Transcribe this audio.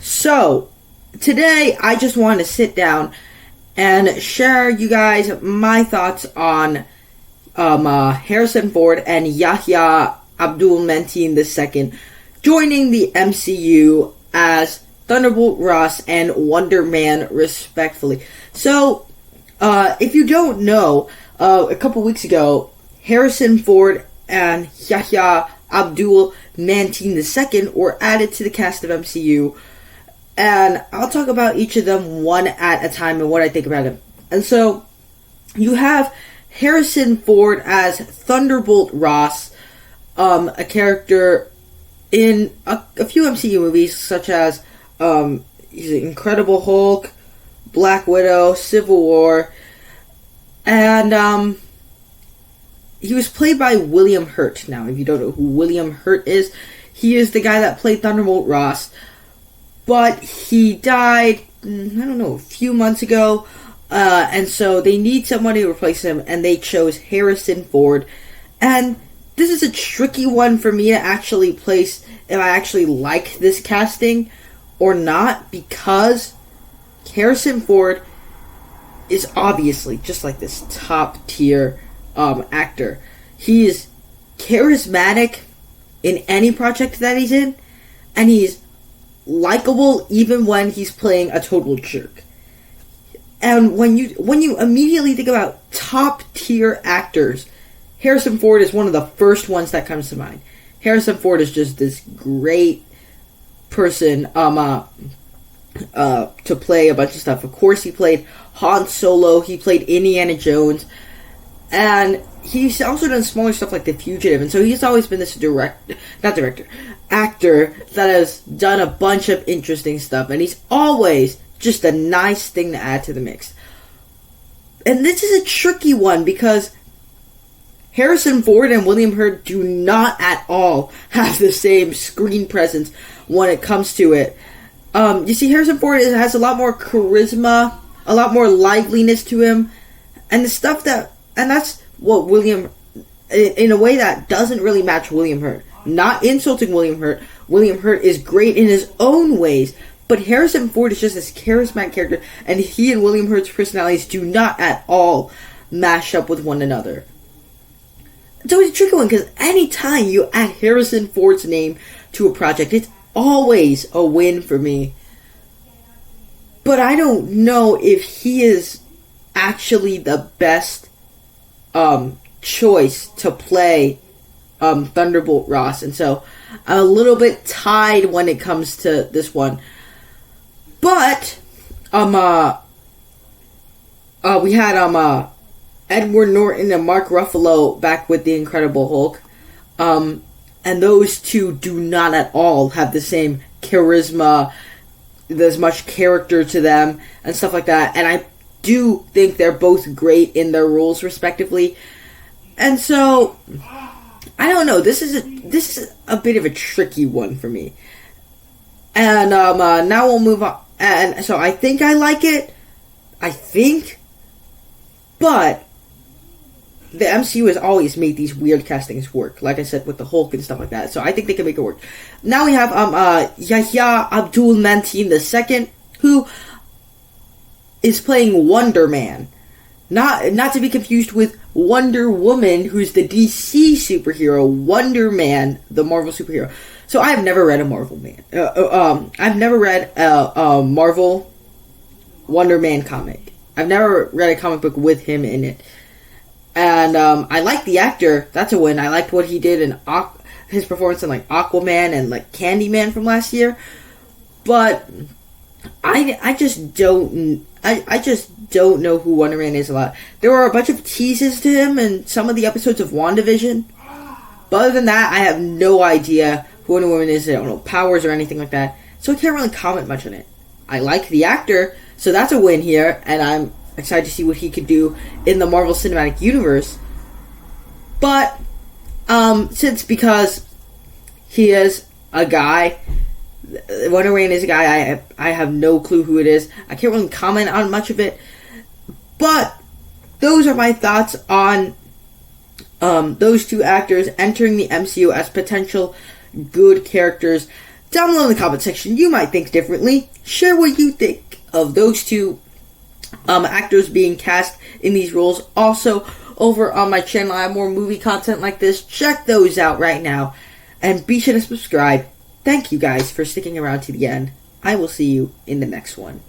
So, today I just want to sit down and share you guys my thoughts on Harrison Ford and Yahya Abdul-Manteen II joining the MCU as Thunderbolt Ross and Wonder Man, respectfully. So, if you don't know, a couple weeks ago, Harrison Ford and Yahya Abdul-Manteen II were added to the cast of MCU, and I'll talk about each of them one at a time and what I think about them. And so, you have Harrison Ford as Thunderbolt Ross, a character in a few MCU movies, such as he's Incredible Hulk, Black Widow, Civil War, and he was played by William Hurt. Now, if you don't know who William Hurt is, he is the guy that played Thunderbolt Ross, but he died, a few months ago, and so they need somebody to replace him, and they chose Harrison Ford. And this is a tricky one for me to actually place if I actually like this casting or not, because Harrison Ford is obviously just like this top tier actor. He is charismatic in any project that he's in, and he's likable even when he's playing a total jerk. And when you immediately think about top tier actors, Harrison Ford is one of the first ones that comes to mind. Harrison Ford is just this great person to play a bunch of stuff. Of course, he played Han Solo, he played Indiana Jones, and he's also done smaller stuff like The Fugitive, and so he's always been this actor that has done a bunch of interesting stuff, and he's always just a nice thing to add to the mix. And this is a tricky one because Harrison Ford and William Hurt do not at all have the same screen presence when it comes to it. You see, Harrison Ford has a lot more charisma, a lot more liveliness to him, and that's what in a way that doesn't really match William Hurt. Not insulting William Hurt. William Hurt is great in his own ways, but Harrison Ford is just this charismatic character, and he and William Hurt's personalities do not at all mash up with one another. It's always a tricky one, because anytime you add Harrison Ford's name to a project, it's always a win for me. But I don't know if he is actually the best choice to play Thunderbolt Ross, and so I'm a little bit tied when it comes to this one. But we had Edward Norton and Mark Ruffalo back with the Incredible Hulk, and those two do not at all have the same charisma, there's much character to them and stuff like that, and I do think they're both great in their roles respectively. And so I don't know, this is a bit of a tricky one for me. And now we'll move on. And so I think I like it. But the MCU has always made these weird castings work, like I said, with the Hulk and stuff like that. So I think they can make it work. Now we have Yahya Abdul-Manteen II, who is playing Wonder Man. Not to be confused with Wonder Woman, who's the DC superhero. Wonder Man, the Marvel superhero. So I have never read a Marvel Man. I've never read a Marvel Wonder Man comic. I've never read a comic book with him in it. And I like the actor. That's a win. I liked what he did in his performance in like Aquaman and like Candyman from last year. But I just don't know who Wonder Man is a lot. There were a bunch of teases to him in some of the episodes of WandaVision. But other than that, I have no idea who Wonder Woman is. I don't know powers or anything like that. So I can't really comment much on it. I like the actor, so that's a win here. And I'm excited to see what he could do in the Marvel Cinematic Universe. But, because he is a guy, Wonder Man is a guy, I have no clue who it is. I can't really comment on much of it. But those are my thoughts on those two actors entering the MCU as potential good characters. Down below in the comment section, you might think differently. Share what you think of those two actors being cast in these roles. Also, over on my channel, I have more movie content like this. Check those out right now. And be sure to subscribe. Thank you guys for sticking around to the end. I will see you in the next one.